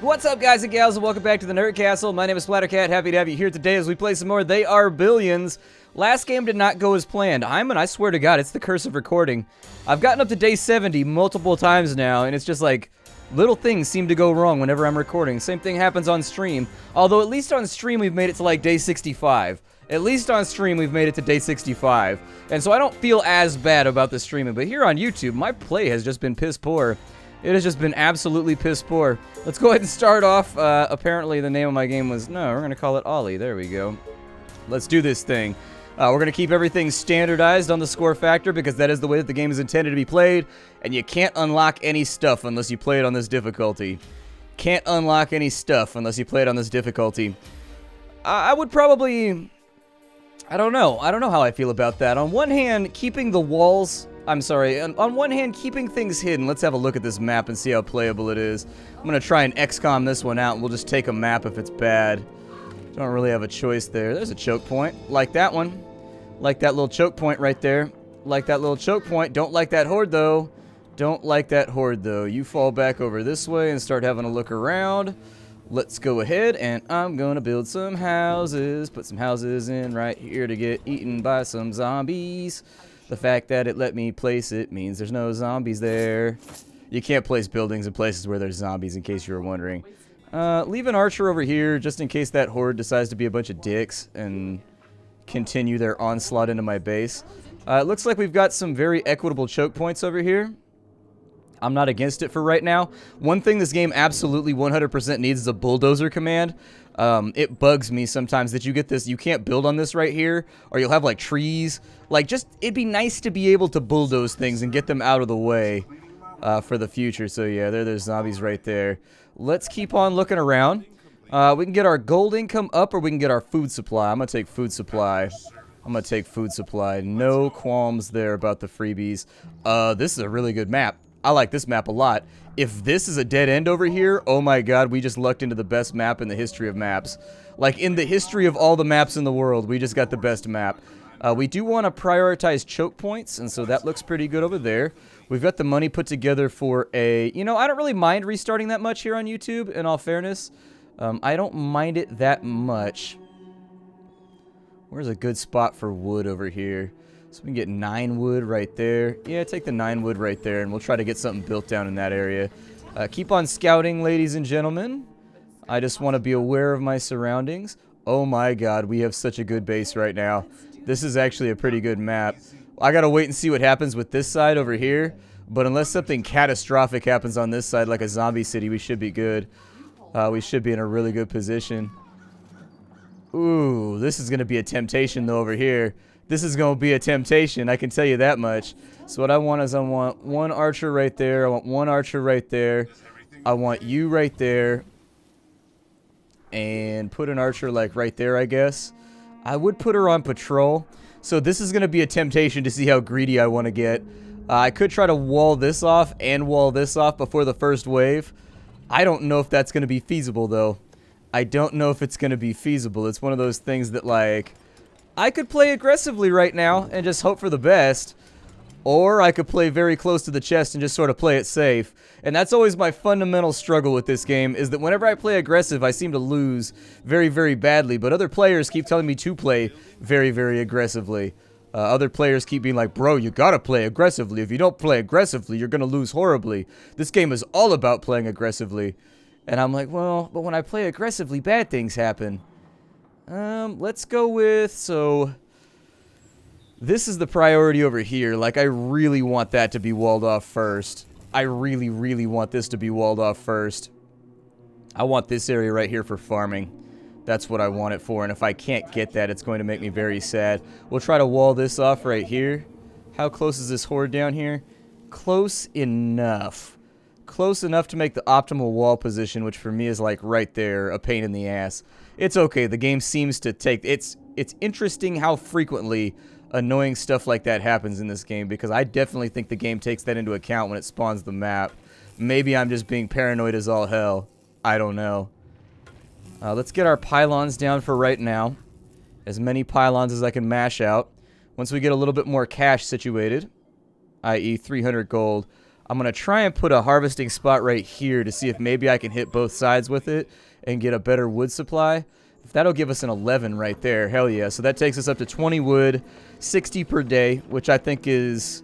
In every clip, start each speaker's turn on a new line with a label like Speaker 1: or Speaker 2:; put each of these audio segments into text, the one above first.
Speaker 1: What's up, guys and gals, and welcome back to the Nerd Castle. My name is Splattercat. Happy to have you here today as we play some more They Are Billions. Last game did not go as planned. I swear to God, it's the curse of recording. I've gotten up to day 70 multiple times now, and it's just like, little things seem to go wrong whenever I'm recording. Same thing happens on stream. Although, at least on stream, we've made it to like day 65. At least on stream, we've made it to day 65. And so I don't feel as bad about the streaming. But here on YouTube, my play has just been piss poor. It has just been absolutely piss poor. Let's go ahead and start off. Apparently, the name of my game was... No, we're going to call it Ollie. There we go. Let's do this thing. We're going to keep everything standardized on the score factor because that is the way that the game is intended to be played. And you can't unlock any stuff unless you play it on this difficulty. Can't unlock any stuff unless you play it on this difficulty. I would probably... I don't know. I don't know how I feel about that. On one hand, keeping the walls... I'm sorry, on one hand, keeping things hidden. Let's have a look at this map and see how playable it is. I'm going to try and XCOM this one out, and we'll just take a map if it's bad. Don't really have a choice there. There's a choke point. Like that one. Like that little choke point right there. Like that little choke point. Don't like that horde, though. Don't like that horde, though. You fall back over this way and start having a look around. Let's go ahead, and I'm going to build some houses. Put some houses in right here to get eaten by some zombies. The fact that it let me place it means there's no zombies there. You can't place buildings in places where there's zombies, in case you were wondering. Leave an archer over here, just in case that horde decides to be a bunch of dicks and continue their onslaught into my base. It looks like we've got some very equitable choke points over here. I'm not against it for right now. One thing this game absolutely 100% needs is a bulldozer command. It bugs me sometimes that you get this, you can't build on this right here, or you'll have like trees. Like, just, it'd be nice to be able to bulldoze things and get them out of the way for the future. So yeah, there's zombies right there. Let's keep on looking around. We can get our gold income up, or we can get our food supply. I'm gonna take food supply. I'm gonna take food supply. No qualms there about the freebies. This is a really good map. I like this map a lot. If this is a dead end over here, oh my god, we just lucked into the best map in the history of maps. Like, in the history of all the maps in the world, we just got the best map. We do want to prioritize choke points, and so that looks pretty good over there. We've got the money put together for a... You know, I don't really mind restarting that much here on YouTube, in all fairness. I don't mind it that much. Where's a good spot for wood over here? So we can get 9 wood right there. Yeah, take the 9 wood right there, and we'll try to get something built down in that area. Keep on scouting, ladies and gentlemen. I just want to be aware of my surroundings. Oh my god, we have such a good base right now. This is actually a pretty good map. I gotta wait and see what happens with this side over here. But unless something catastrophic happens on this side, like a zombie city, we should be good. We should be in a really good position. Ooh, this is gonna be a temptation though over here. This is going to be a temptation, I can tell you that much. So what I want is I want one archer right there. I want one archer right there. I want you right there. And put an archer like right there, I guess. I would put her on patrol. So this is going to be a temptation to see how greedy I want to get. I could try to wall this off and wall this off before the first wave. I don't know if that's going to be feasible, though. I don't know if it's going to be feasible. It's one of those things that, like... I could play aggressively right now and just hope for the best, or I could play very close to the chest and just sort of play it safe. And that's always my fundamental struggle with this game, is that whenever I play aggressive, I seem to lose very, very badly, but other players keep telling me to play very, very aggressively. Other players keep being like, bro, you gotta play aggressively. If you don't play aggressively, you're gonna lose horribly. This game is all about playing aggressively. And I'm like, well, but when I play aggressively, bad things happen. Let's go with, so, this is the priority over here. Like, I really want that to be walled off first. I really, really want this to be walled off first. I want this area right here for farming. That's what I want it for, and if I can't get that, it's going to make me very sad. We'll try to wall this off right here. How close is this horde down here? Close enough. Close enough to make the optimal wall position, which for me is like right there, a pain in the ass. It's okay, the game seems to take... It's interesting how frequently annoying stuff like that happens in this game, because I definitely think the game takes that into account when it spawns the map. Maybe I'm just being paranoid as all hell. I don't know. Let's get our pylons down for right now. As many pylons as I can mash out. Once we get a little bit more cash situated, i.e. 300 gold, I'm going to try and put a harvesting spot right here to see if maybe I can hit both sides with it and get a better wood supply. If that'll give us an 11 right there, hell yeah. So that takes us up to 20 wood, 60 per day, which I think is...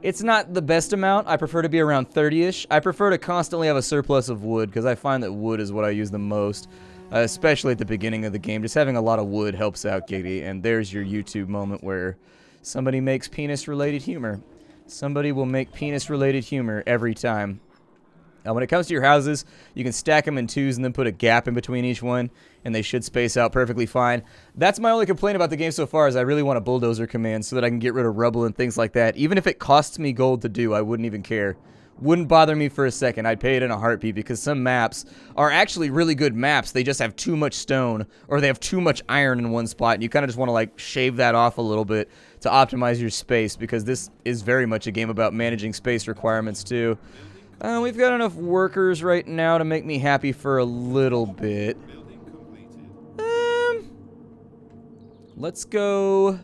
Speaker 1: It's not the best amount. I prefer to be around 30-ish. I prefer to constantly have a surplus of wood because I find that wood is what I use the most, especially at the beginning of the game. Just having a lot of wood helps out Giggy, and there's your YouTube moment where somebody makes penis-related humor. Somebody will make penis-related humor every time. When it comes to your houses, you can stack them in twos and then put a gap in between each one, and they should space out perfectly fine. That's my only complaint about the game so far, is I really want a bulldozer command so that I can get rid of rubble and things like that. Even if it costs me gold to do, I wouldn't even care. Wouldn't bother me for a second. I'd pay it in a heartbeat because some maps are actually really good maps. They just have too much stone, or they have too much iron in one spot, and you kind of just want to like shave that off a little bit to optimize your space, because this is very much a game about managing space requirements too. We've got enough workers right now to make me happy for a little bit. Let's go.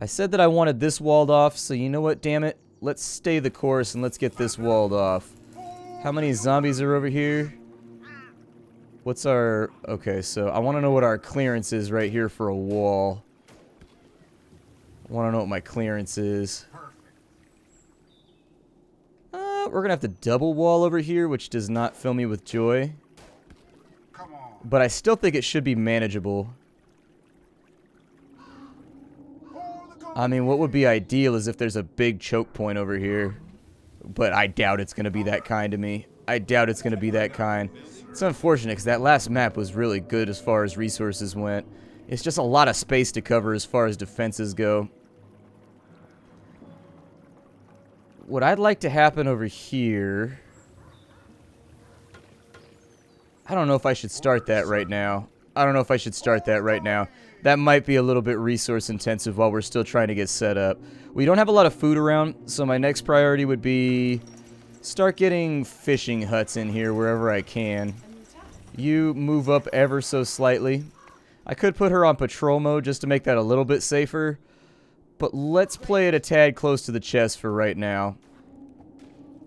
Speaker 1: I said that I wanted this walled off, so you know what, damn it. Let's stay the course and let's get this walled off. How many zombies are over here? What's our... Okay, so I want to know what our clearance is right here for a wall. I want to know what my clearance is. We're going to have to double wall over here, which does not fill me with joy. But I still think it should be manageable. I mean, what would be ideal is if there's a big choke point over here. But I doubt it's going to be that kind to me. I doubt it's going to be that kind. It's unfortunate because that last map was really good as far as resources went. It's just a lot of space to cover as far as defenses go. What I'd like to happen over here... I don't know if I should start that right now. That might be a little bit resource intensive while we're still trying to get set up. We don't have a lot of food around, so my next priority would be start getting fishing huts in here wherever I can. You move up ever so slightly. I could put her on patrol mode just to make that a little bit safer. But let's play it a tad close to the chest for right now.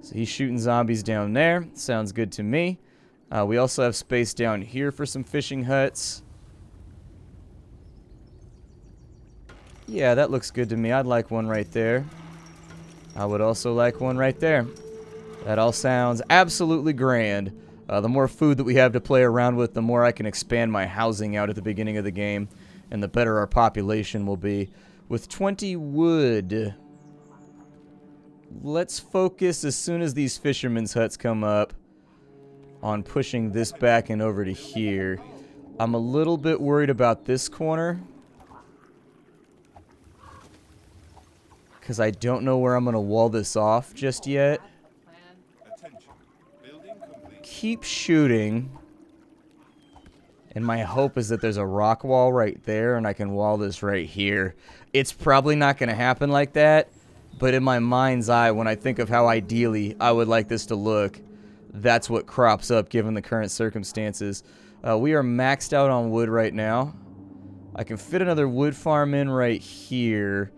Speaker 1: So he's shooting zombies down there. Sounds good to me. We also have space down here for some fishing huts. Yeah, that looks good to me. I'd like one right there. I would also like one right there. That all sounds absolutely grand. The more food that we have to play around with, the more I can expand my housing out at the beginning of the game, and the better our population will be. With 20 wood, let's focus as soon as these fishermen's huts come up on pushing this back and over to here. I'm a little bit worried about this corner because I don't know where I'm going to wall this off just yet. Keep shooting. And my hope is that there's a rock wall right there and I can wall this right here. It's probably not going to happen like that, but in my mind's eye, when I think of how ideally I would like this to look, that's what crops up given the current circumstances. We are maxed out on wood right now. I can fit another wood farm in right here,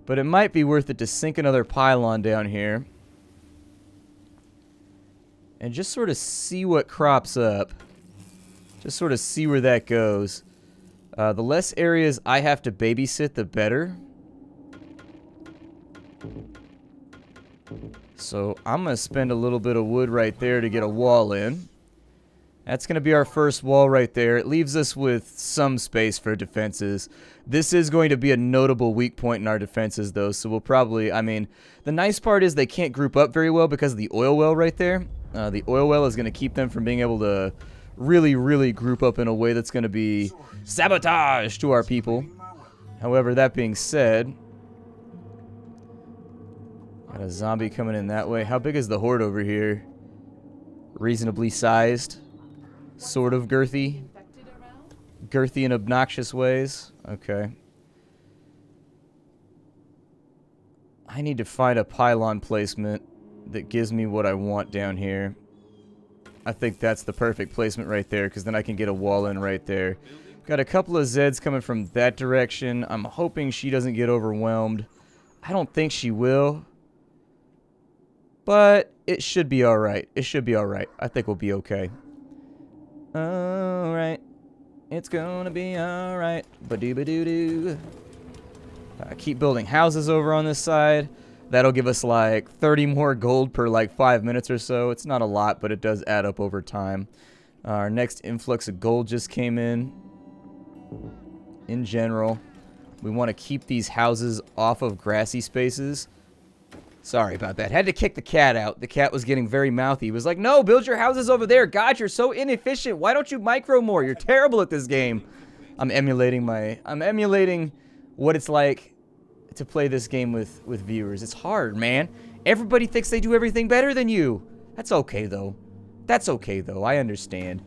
Speaker 1: but it might be worth it to sink another pylon down here and just sort of see what crops up. Just sort of see where that goes. The less areas I have to babysit, the better. So I'm going to spend a little bit of wood right there to get a wall in. That's going to be our first wall right there. It leaves us with some space for defenses. This is going to be a notable weak point in our defenses, though, so we'll probably... I mean, the nice part is they can't group up very well because of the oil well right there. The oil well is going to keep them from being able to really group up in a way that's going to be sabotage to our people. However, that being said, got a zombie coming in that way. How big is the horde over here? Reasonably sized. Sort of girthy. Girthy in obnoxious ways. Okay. I need to find a pylon placement that gives me what I want down here. I think that's the perfect placement right there, because then I can get a wall in right there. Got a couple of Zeds coming from that direction. I'm hoping she doesn't get overwhelmed. I don't think she will. But it should be alright. It should be alright. I think we'll be okay. Alright. It's gonna be alright. Ba-doo-ba-doo-doo. Keep building houses over on this side. That'll give us like 30 more gold per like 5 minutes or so. It's not a lot, but it does add up over time. Our next influx of gold just came in. In general, we want to keep these houses off of grassy spaces. Sorry about that. Had to kick the cat out. The cat was getting very mouthy. He was like, no, build your houses over there. God, you're so inefficient. Why don't you micro more? You're terrible at this game. I'm emulating what it's like to play this game with viewers. It's hard, man. Everybody thinks they do everything better than you. That's okay, though. That's okay, though. I understand.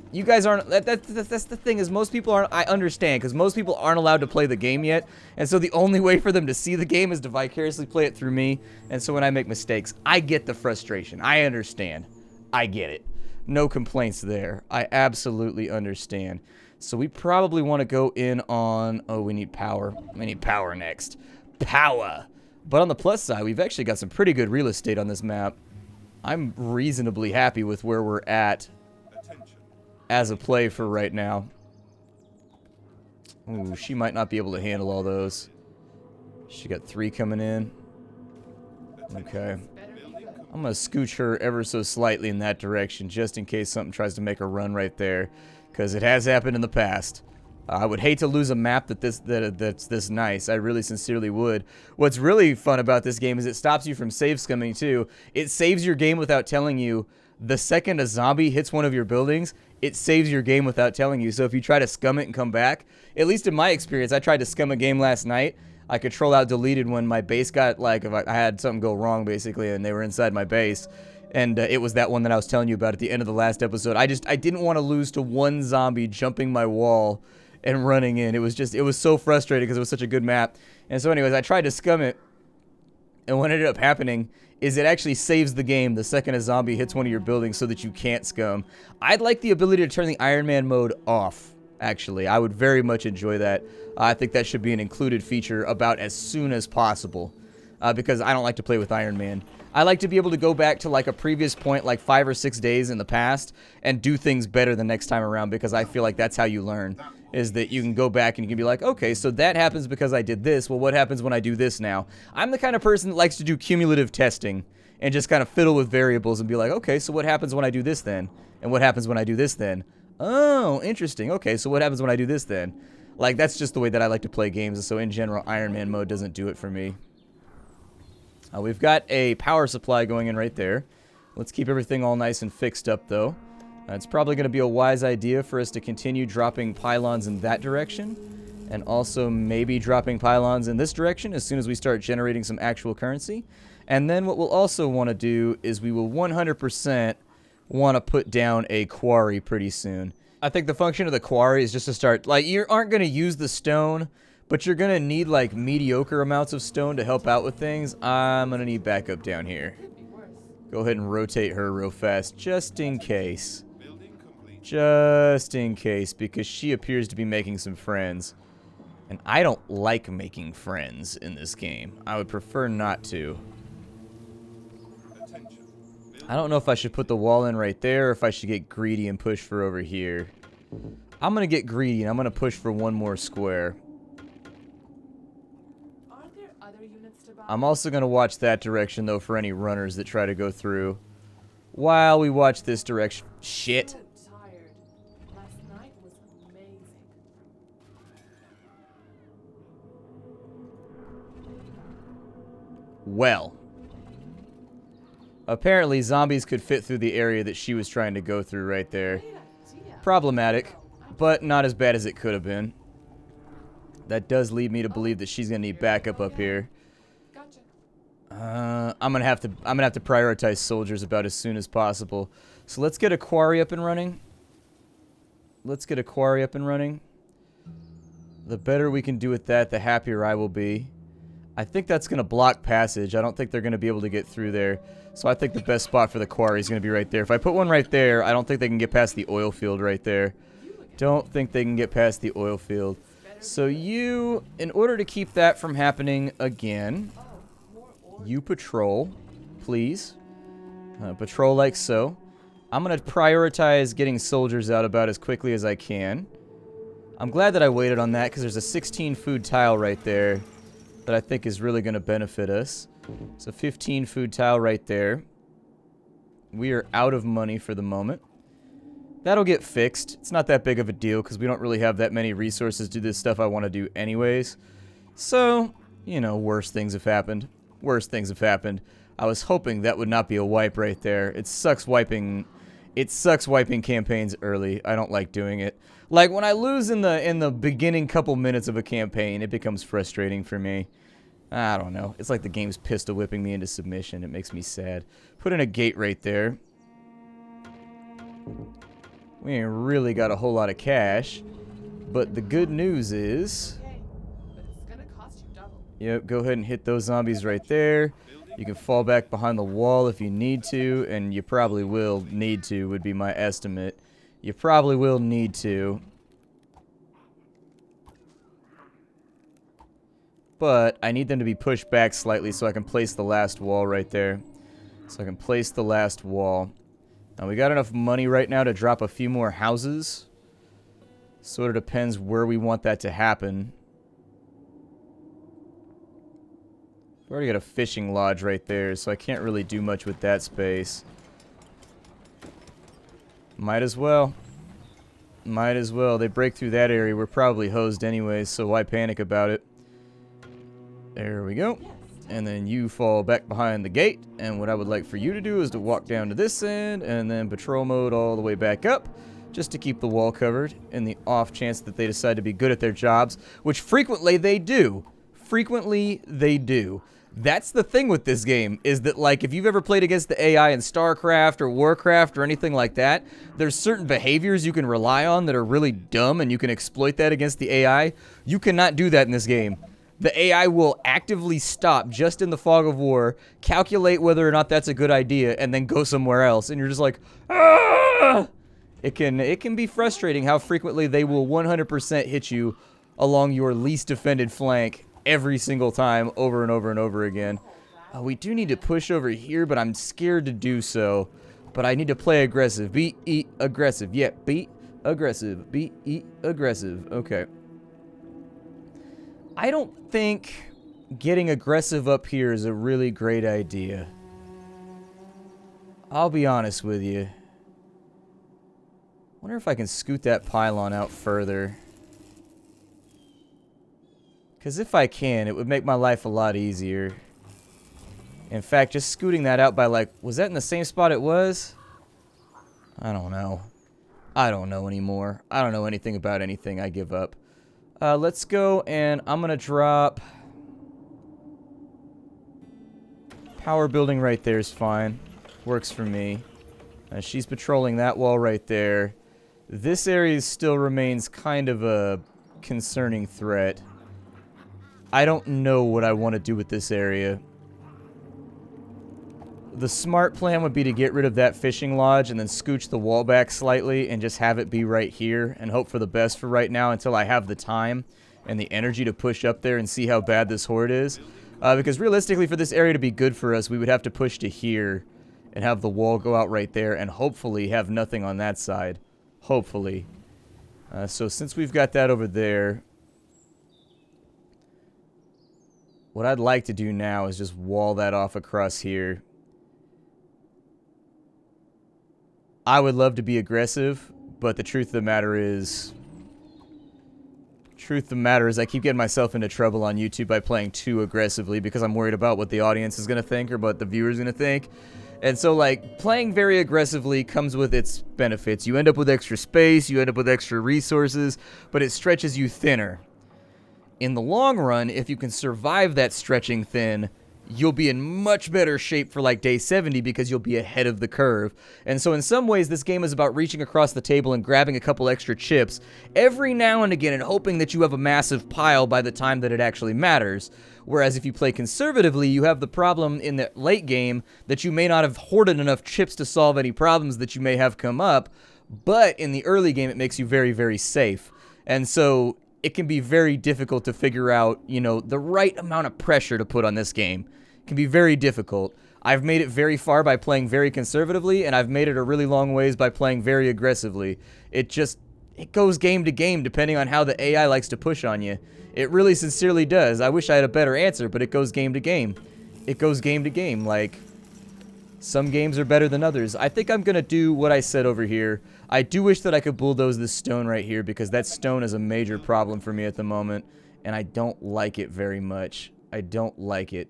Speaker 1: You guys aren't... That's the thing, is most people aren't... I understand, because most people aren't allowed to play the game yet, and so the only way for them to see the game is to vicariously play it through me, and so when I make mistakes, I get the frustration. I understand. I get it. No complaints there. I absolutely understand. So we probably want to go in on... Oh, we need power. We need power next. Power! But on the plus side, we've actually got some pretty good real estate on this map. I'm reasonably happy with where we're at as a play for right now. Ooh, she might not be able to handle all those. She got 3 coming in. Okay. I'm going to scooch her ever so slightly in that direction, just in case something tries to make a run right there, because it has happened in the past. I would hate to lose a map that's this nice. I really sincerely would. What's really fun about this game is it stops you from save scumming too. It saves your game without telling you. The second a zombie hits one of your buildings, it saves your game without telling you. So if you try to scum it and come back, at least in my experience, I tried to scum a game last night. I control out deleted when my base got, like, if I had something go wrong basically and they were inside my base. And it was that one that I was telling you about at the end of the last episode. I didn't want to lose to one zombie jumping my wall and running in. It was so frustrating because it was such a good map. And so anyways, I tried to scum it, and what ended up happening is it actually saves the game the second a zombie hits one of your buildings so that you can't scum. I'd like the ability to turn the Iron Man mode off, actually. I would very much enjoy that. I think that should be an included feature about as soon as possible, because I don't like to play with Iron Man. I like to be able to go back to like a previous point, like 5 or 6 days in the past, and do things better the next time around, because I feel like that's how you learn, is that you can go back and you can be like, okay, so that happens because I did this. Well, what happens when I do this now? I'm the kind of person that likes to do cumulative testing and just kind of fiddle with variables and be like, okay, so what happens when I do this then? And what happens when I do this then? Oh, interesting. Okay, so what happens when I do this then? Like, that's just the way that I like to play games, and so in general, Iron Man mode doesn't do it for me. We've got a power supply going in right there. Let's keep everything all nice and fixed up, though. It's probably going to be a wise idea for us to continue dropping pylons in that direction, and also maybe dropping pylons in this direction as soon as we start generating some actual currency. And then what we'll also want to do is we will 100% want to put down a quarry pretty soon. I think the function of the quarry is just to start, like, you aren't going to use the stone, but you're going to need, like, mediocre amounts of stone to help out with things. I'm going to need backup down here. Go ahead and rotate her real fast, just in case. Just in case, because she appears to be making some friends. And I don't like making friends in this game. I would prefer not to. I don't know if I should put the wall in right there, or if I should get greedy and push for over here. I'm going to get greedy, and I'm going to push for one more square. I'm also going to watch that direction, though, for any runners that try to go through. While we watch this direction. Shit. Well. Apparently, zombies could fit through the area that she was trying to go through right there. Problematic, but not as bad as it could have been. That does lead me to believe that she's going to need backup up here. I'm gonna have to prioritize soldiers about as soon as possible. So let's get a quarry up and running. Let's get a quarry up and running. The better we can do with that, the happier I will be. I think that's gonna block passage. I don't think they're gonna be able to get through there. So I think the best spot for the quarry is gonna be right there. If I put one right there, I don't think they can get past the oil field right there. Don't think they can get past the oil field. So you, in order to keep that from happening again, you patrol, please. Patrol like so. I'm going to prioritize getting soldiers out about as quickly as I can. I'm glad that I waited on that because there's a 16 food tile right there that I think is really going to benefit us. So 15 food tile right there. We are out of money for the moment. That'll get fixed. It's not that big of a deal because we don't really have that many resources to do this stuff I want to do anyways. So, you know, worse things have happened. Worse things have happened. I was hoping that would not be a wipe right there. It sucks wiping campaigns early. I don't like doing it. Like when I lose in the beginning couple minutes of a campaign, it becomes frustrating for me. I don't know. It's like the game's pistol whipping me into submission. It makes me sad. Put in a gate right there. We ain't really got a whole lot of cash, but the good news is...
Speaker 2: But it's gonna cost you double.
Speaker 1: Yep, go ahead and hit those zombies right there. You can fall back behind the wall if you need to, and you probably will need to, would be my estimate. You probably will need to. But I need them to be pushed back slightly so I can place the last wall right there. So I can place the last wall. Now we got enough money right now to drop a few more houses. Sort of depends where we want that to happen. We've already got a fishing lodge right there, so I can't really do much with that space. Might as well. Might as well. They break through that area. We're probably hosed anyways, so why panic about it? There we go. And then you fall back behind the gate. And what I would like for you to do is to walk down to this end and then patrol mode all the way back up, just to keep the wall covered in the off chance that they decide to be good at their jobs, which frequently they do. Frequently they do. That's the thing with this game, is that, like, if you've ever played against the AI in StarCraft or Warcraft or anything like that, there's certain behaviors you can rely on that are really dumb and you can exploit that against the AI. You cannot do that in this game. The AI will actively stop just in the fog of war, calculate whether or not that's a good idea, and then go somewhere else. And you're just like, ah! It can be frustrating how frequently they will 100% hit you along your least defended flank every single time, over and over and over again. We do need to push over here, but I'm scared to do so. But I need to play aggressive. Be aggressive. Yeah, be aggressive. Be aggressive. Okay. I don't think getting aggressive up here is a really great idea. I'll be honest with you. Wonder if I can scoot that pylon out further. Because if I can, it would make my life a lot easier. In fact, just scooting that out by, like, was that in the same spot it was? I don't know. I don't know anymore. I don't know anything about anything. I give up. Let's go, and I'm going to drop... Power building right there is fine. Works for me. She's patrolling that wall right there. This area still remains kind of a concerning threat. I don't know what I want to do with this area. The smart plan would be to get rid of that fishing lodge and then scooch the wall back slightly and just have it be right here and hope for the best for right now until I have the time and the energy to push up there and see how bad this horde is. Because realistically, for this area to be good for us, we would have to push to here and have the wall go out right there and hopefully have nothing on that side. Hopefully. So since we've got that over there, what I'd like to do now is just wall that off across here. I would love to be aggressive, but the truth of the matter is... I keep getting myself into trouble on YouTube by playing too aggressively because I'm worried about what the audience is going to think or what the viewer's going to think. And so, like, playing very aggressively comes with its benefits. You end up with extra space, you end up with extra resources, but it stretches you thinner. In the long run, if you can survive that stretching thin, you'll be in much better shape for like day 70 because you'll be ahead of the curve. And so in some ways, this game is about reaching across the table and grabbing a couple extra chips every now and again and hoping that you have a massive pile by the time that it actually matters. Whereas if you play conservatively, you have the problem in the late game that you may not have hoarded enough chips to solve any problems that you may have come up, but in the early game, it makes you very, very safe. And so it can be very difficult to figure out, you know, the right amount of pressure to put on this game. It can be very difficult. I've made it very far by playing very conservatively, and I've made it a really long ways by playing very aggressively. It goes game to game depending on how the AI likes to push on you. It really sincerely does. I wish I had a better answer, but it goes game to game. It goes game to game. Like, some games are better than others. I think I'm going to do what I said over here. I do wish that I could bulldoze this stone right here, because that stone is a major problem for me at the moment, and I don't like it very much. I don't like it.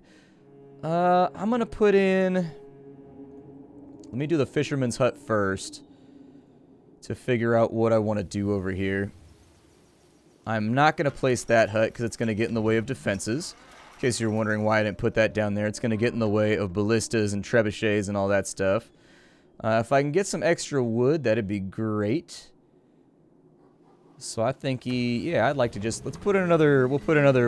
Speaker 1: I'm going to put in... Let me do the fisherman's hut first to figure out what I want to do over here. I'm not going to place that hut because it's going to get in the way of defenses. In case you're wondering why I didn't put that down there, it's going to get in the way of ballistas and trebuchets and all that stuff. If I can get some extra wood, that'd be great. So I think yeah, I'd like to just, we'll put another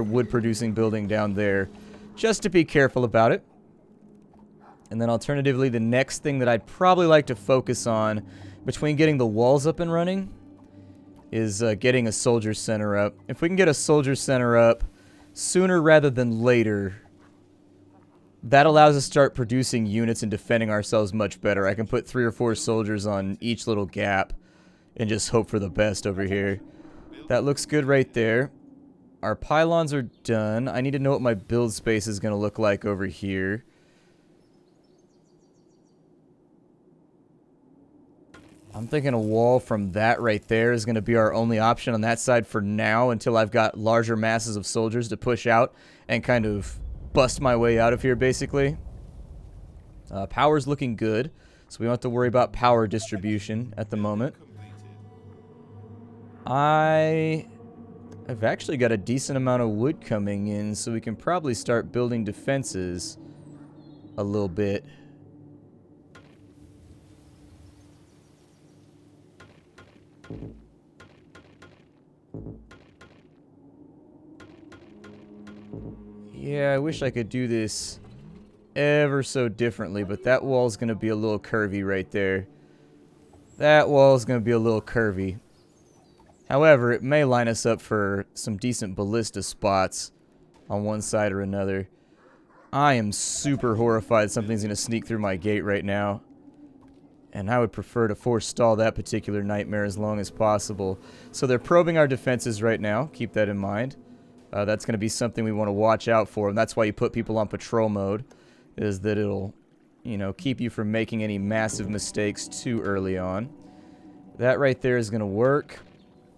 Speaker 1: wood-producing building down there, just to be careful about it. And then alternatively, the next thing that I'd probably like to focus on, between getting the walls up and running, is getting a soldier center up. If we can get a soldier center up sooner rather than later, that allows us to start producing units and defending ourselves much better. I can put 3 or 4 soldiers on each little gap and just hope for the best over here. That looks good right there. Our pylons are done. I need to know what my build space is going to look like over here. I'm thinking a wall from that right there is going to be our only option on that side for now, until I've got larger masses of soldiers to push out and kind of bust my way out of here, basically. Power's looking good, so we don't have to worry about power distribution at the moment. I've actually got a decent amount of wood coming in, so we can probably start building defenses a little bit. Yeah, I wish I could do this ever so differently, but that wall's going to be a little curvy right there. That wall's going to be a little curvy. However, it may line us up for some decent ballista spots on one side or another. I am super horrified something's going to sneak through my gate right now. And I would prefer to forestall that particular nightmare as long as possible. So they're probing our defenses right now. Keep that in mind. That's going to be something we want to watch out for. And that's why you put people on patrol mode. Is that it'll, you know, keep you from making any massive mistakes too early on. That right there is going to work.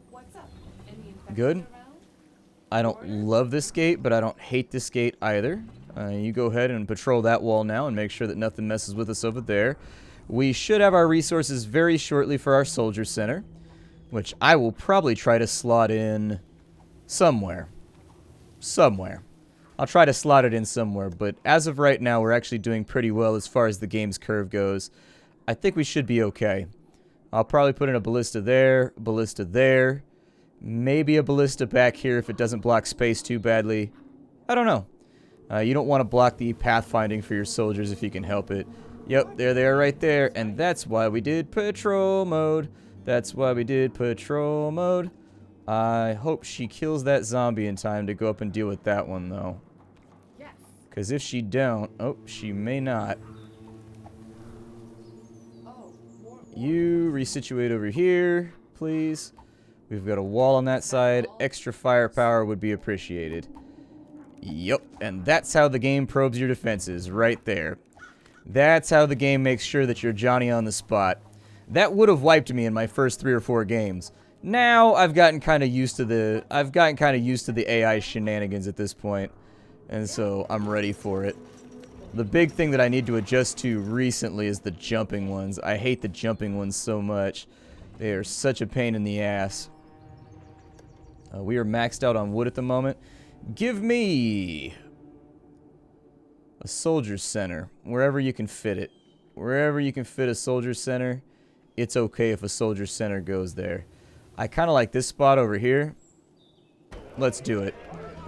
Speaker 2: What's up? Any infected
Speaker 1: Good.
Speaker 2: around?
Speaker 1: I don't love this gate, but I don't hate this gate either. You go ahead and patrol that wall now and make sure that nothing messes with us over there. We should have our resources very shortly for our soldier center, which I will probably try to slot in somewhere. I'll try to slot it in somewhere, but as of right now, we're actually doing pretty well as far as the game's curve goes. I think we should be okay. I'll probably put in a ballista there, maybe a ballista back here if it doesn't block space too badly. I don't know. You don't want to block the pathfinding for your soldiers if you can help it. Yep, there they are right there, and that's why we did patrol mode. I hope she kills that zombie in time to go up and deal with that one, though.
Speaker 2: Yes.
Speaker 1: Because if she don't... Oh, she may not.
Speaker 2: Oh, war.
Speaker 1: You resituate over here, please. We've got a wall on that side. Extra firepower would be appreciated. Yep, and that's how the game probes your defenses, right there. That's how the game makes sure that you're Johnny on the spot. That would have wiped me in my first 3 or 4 games. Now I've gotten kind of used to the AI shenanigans at this point, and so I'm ready for it. The big thing that I need to adjust to recently is the jumping ones. I hate the jumping ones so much. They are such a pain in the ass. We are maxed out on wood at the moment. Give me a soldier center, wherever you can fit it. Wherever you can fit a soldier center, it's okay if a soldier center goes there. I kind of like this spot over here. Let's do it.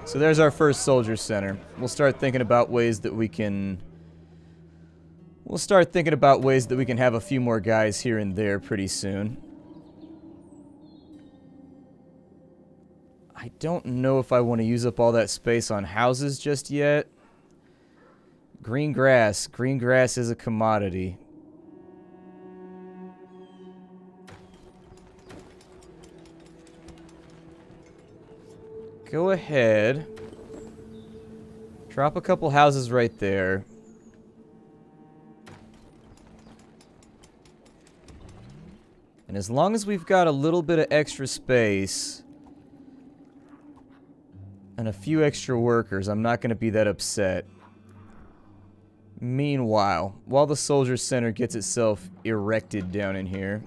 Speaker 1: So there's our first soldier center. We'll start thinking about ways that we can... have a few more guys here and there pretty soon. I don't know if I want to use up all that space on houses just yet. Green grass. Green grass is a commodity. Go ahead. Drop a couple houses right there. And as long as we've got a little bit of extra space and a few extra workers, I'm not going to be that upset. Meanwhile, while the Soldier Center gets itself erected down in here,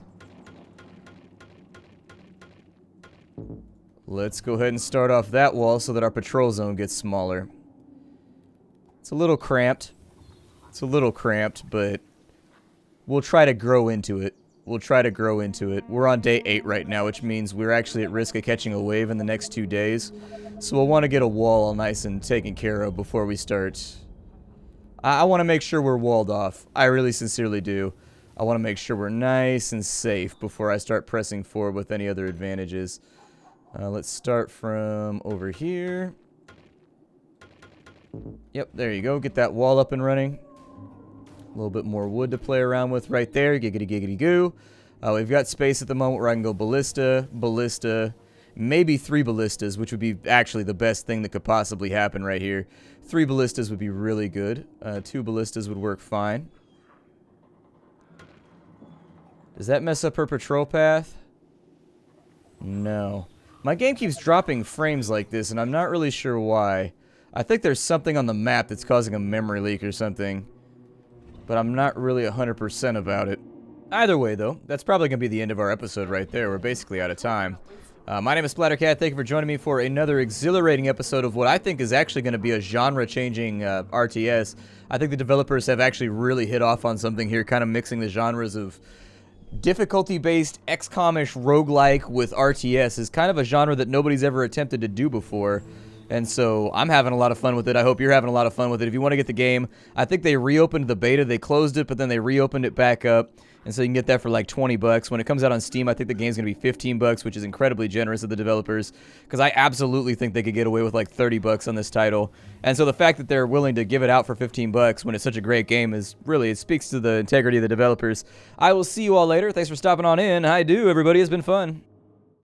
Speaker 1: let's go ahead and start off that wall so that our patrol zone gets smaller. It's a little cramped. It's a little cramped, but we'll try to grow into it. We'll try to grow into it. We're on day 8 right now, which means we're actually at risk of catching a wave in the next 2 days. So we'll want to get a wall all nice and taken care of before we start. I want to make sure we're walled off. I really sincerely do. I want to make sure we're nice and safe before I start pressing forward with any other advantages. Let's start from over here. Yep, there you go. Get that wall up and running. A little bit more wood to play around with right there. Giggity, giggity, goo. We've got space at the moment where I can go ballista, ballista, maybe 3 ballistas, which would be actually the best thing that could possibly happen right here. 3 ballistas would be really good. 2 ballistas would work fine. Does that mess up her patrol path? No. My game keeps dropping frames like this, and I'm not really sure why. I think there's something on the map that's causing a memory leak or something. But I'm not really 100% about it. Either way, though, that's probably going to be the end of our episode right there. We're basically out of time. My name is Splattercat. Thank you for joining me for another exhilarating episode of what I think is actually going to be a genre-changing RTS. I think the developers have actually really hit off on something here, kind of mixing the genres of difficulty-based XCOM-ish roguelike with RTS is kind of a genre that nobody's ever attempted to do before. And so I'm having a lot of fun with it. I hope you're having a lot of fun with it. If you want to get the game, I think they reopened the beta. They closed it, but then they reopened it back up. And so you can get that for like 20 bucks. When it comes out on Steam, I think the game's going to be 15 bucks, which is incredibly generous of the developers, because I absolutely think they could get away with like 30 bucks on this title. And so the fact that they're willing to give it out for 15 bucks when it's such a great game is really, it speaks to the integrity of the developers. I will see you all later. Thanks for stopping on in. I do. Everybody has been fun.